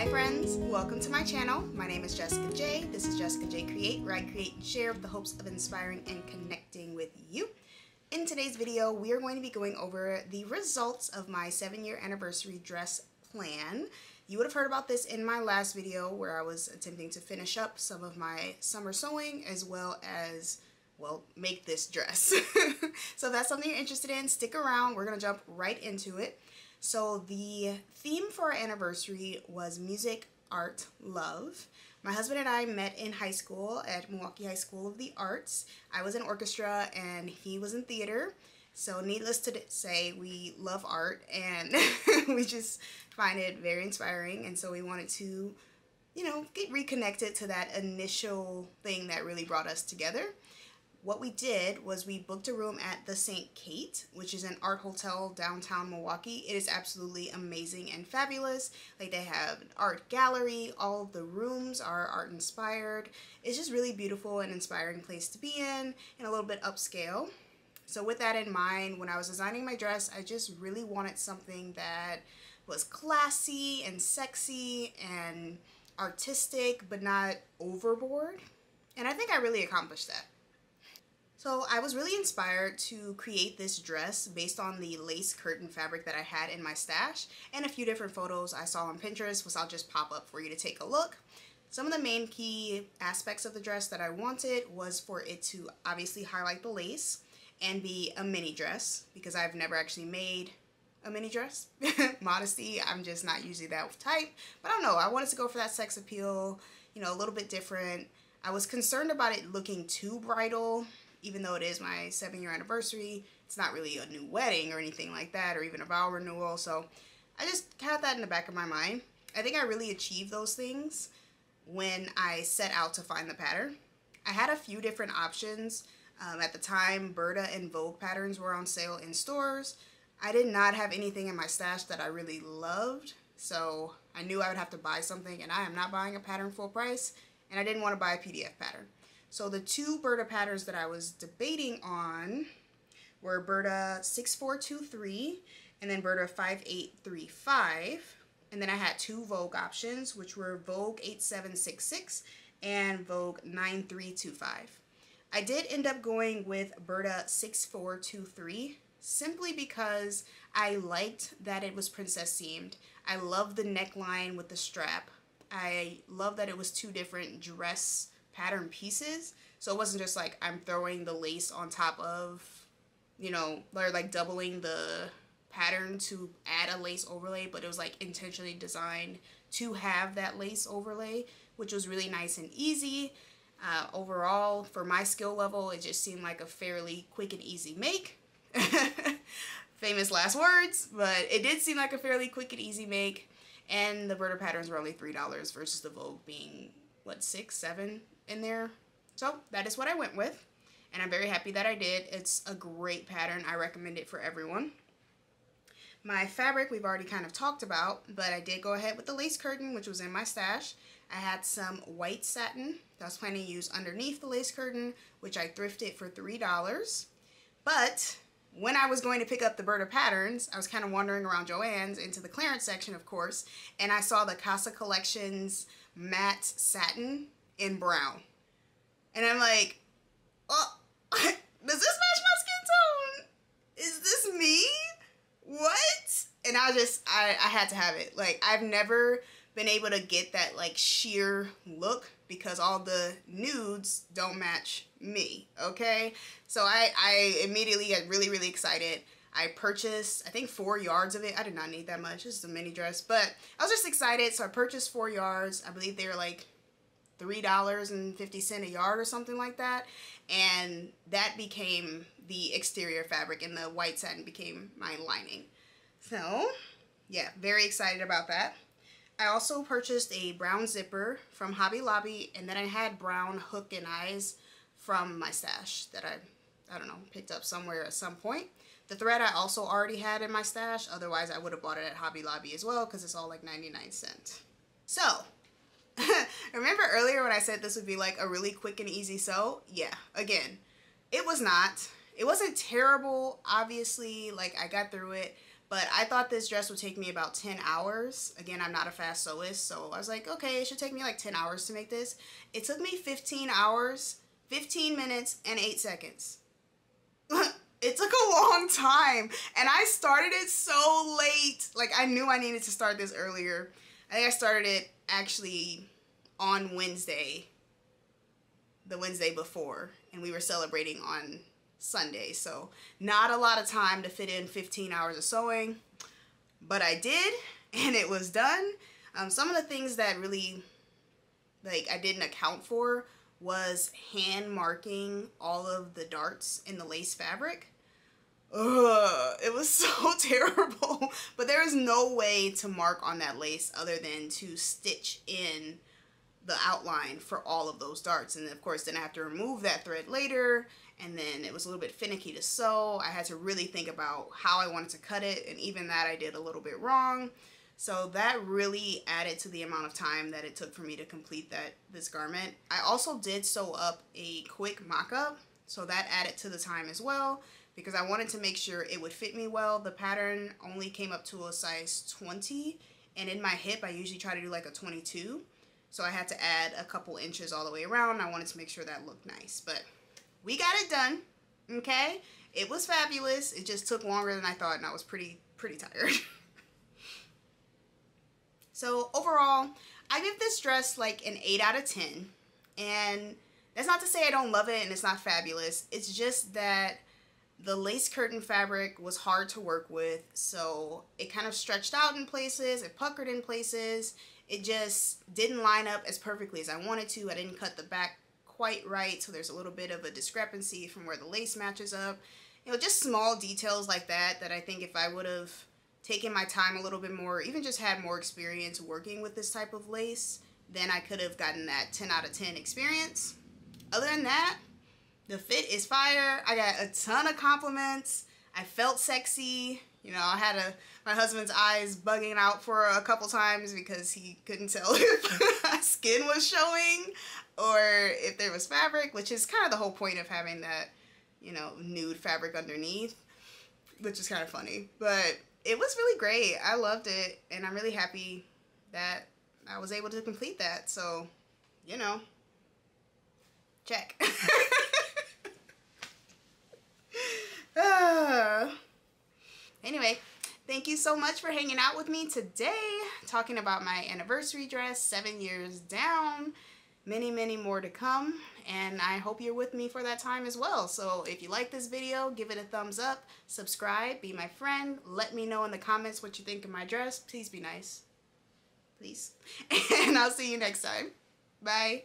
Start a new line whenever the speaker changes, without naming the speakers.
Hi friends, welcome to my channel. My name is Jessica J. This is Jessica J Create, where I create and share with the hopes of inspiring and connecting with you. In today's video, we are going to be going over the results of my 7-year anniversary dress plan. You would have heard about this in my last video where I was attempting to finish up some of my summer sewing as well as, well, make this dress. So if that's something you're interested in, stick around. We're going to jump right into it. So the theme for our anniversary was music, art, love. My husband and I met in high school at Milwaukee High School of the Arts. I was in orchestra and he was in theater. So needless to say, we love art and we just find it very inspiring. And so we wanted to, get reconnected to that initial thing that really brought us together. What we did was we booked a room at the St. Kate, which is an art hotel downtown Milwaukee. It is absolutely amazing and fabulous. Like, they have an art gallery. All of the rooms are art inspired. It's just really beautiful and inspiring place to be in and a little bit upscale. So with that in mind, when I was designing my dress, I just really wanted something that was classy and sexy and artistic, but not overboard. And I think I really accomplished that. So I was really inspired to create this dress based on the lace curtain fabric that I had in my stash and a few different photos I saw on Pinterest, which I'll just pop up for you to take a look. Some of the main key aspects of the dress that I wanted was for it to obviously highlight the lace and be a mini dress, because I've never actually made a mini dress. Modesty, I'm just not usually that type, but I don't know, I wanted to go for that sex appeal, a little bit different. I was concerned about it looking too bridal. Even though it is my 7-year anniversary, it's not really a new wedding or anything like that, or even a vow renewal, so I just had that in the back of my mind. I think I really achieved those things when I set out to find the pattern. I had a few different options. At the time, Burda and Vogue patterns were on sale in stores. I did not have anything in my stash that I really loved, so I knew I would have to buy something, and I am not buying a pattern full price, and I didn't want to buy a PDF pattern. So the two Burda patterns that I was debating on were Burda 6423 and then Burda 5835. And then I had two Vogue options, which were Vogue 8766 and Vogue 9325. I did end up going with Burda 6423 simply because I liked that it was princess themed. I love the neckline with the strap. I love that it was two different dress pattern pieces, so it wasn't just like I'm throwing the lace on top of, or like doubling the pattern to add a lace overlay, but it was like intentionally designed to have that lace overlay, which was really nice and easy. Overall, for my skill level, it just seemed like a fairly quick and easy make. Famous last words, but it did seem like a fairly quick and easy make, and the Burda patterns were only $3 versus the Vogue being, what, $6, $7 in there. So that is what I went with, and I'm very happy that I did. It's a great pattern. I recommend it for everyone. My fabric we've already kind of talked about, but I did go ahead with the lace curtain, which was in my stash. I had some white satin that I was planning to use underneath the lace curtain, which I thrifted for $3. But when I was going to pick up the Burda patterns, I was kind of wandering around Joann's into the clearance section, of course, and I saw the Casa Collections matte satin in brown. And I'm like, oh, does this match my skin tone? Is this me? What? And I had to have it. Like, I've never been able to get that like sheer look because all the nudes don't match me, okay? So I immediately got really, really excited. I purchased, I think, 4 yards of it. I did not need that much. It's a mini dress, but I was just excited. So I purchased 4 yards. I believe they were like $3.50 a yard or something like that, and that became the exterior fabric and the white satin became my lining. So yeah, very excited about that. I also purchased a brown zipper from Hobby Lobby, and then I had brown hook and eyes from my stash that I don't know, picked up somewhere at some point. The thread I also already had in my stash, otherwise I would have bought it at Hobby Lobby as well because it's all like 99 cents. So remember earlier when I said this would be like a really quick and easy sew? Yeah, again, it was not. It wasn't terrible, obviously, like I got through it, But I thought this dress would take me about 10 hours. Again, I'm not a fast sewist, so I was like, okay, it should take me like 10 hours to make this. It took me 15 hours, 15 minutes, and 8 seconds. It took a long time, and I started it so late. Like, I knew I needed to start this earlier. I think I started it actually on Wednesday, the Wednesday before, and we were celebrating on Sunday, so not a lot of time to fit in 15 hours of sewing, but I did, and it was done. Some of the things that really, like, I didn't account for was hand marking all of the darts in the lace fabric. Ugh, it was so terrible. But there is no way to mark on that lace other than to stitch in the outline for all of those darts. And of course, then I have to remove that thread later, and then it was a little bit finicky to sew. I had to really think about how I wanted to cut it, and even that I did a little bit wrong. So that really added to the amount of time that it took for me to complete this garment. I also did sew up a quick mock-up, so that added to the time as well, because I wanted to make sure it would fit me well. The pattern only came up to a size 20, and in my hip I usually try to do like a 22. So I had to add a couple inches all the way around. I wanted to make sure that looked nice, but we got it done, okay? It was fabulous. It just took longer than I thought, and I was pretty tired. So overall, I give this dress like an 8 out of 10, and that's not to say I don't love it and it's not fabulous. It's just that the lace curtain fabric was hard to work with, so it kind of stretched out in places, it puckered in places. It just didn't line up as perfectly as I wanted to. I didn't cut the back quite right, so there's a little bit of a discrepancy from where the lace matches up. You know, just small details like that I think if I would have taken my time a little bit more, even just had more experience working with this type of lace, then I could have gotten that 10 out of 10 experience. Other than that, the fit is fire. I got a ton of compliments. I felt sexy. You know, I had my husband's eyes bugging out for a couple times because he couldn't tell if my skin was showing or if there was fabric, which is kind of the whole point of having that, you know, nude fabric underneath, which is kind of funny. But it was really great. I loved it, and I'm really happy that I was able to complete that. So, you know, check. Anyway, thank you so much for hanging out with me today, talking about my anniversary dress, 7 years down, many more to come, and I hope you're with me for that time as well. So if you like this video, give it a thumbs up, subscribe, be my friend, let me know in the comments what you think of my dress. Please be nice. Please. And I'll see you next time. Bye.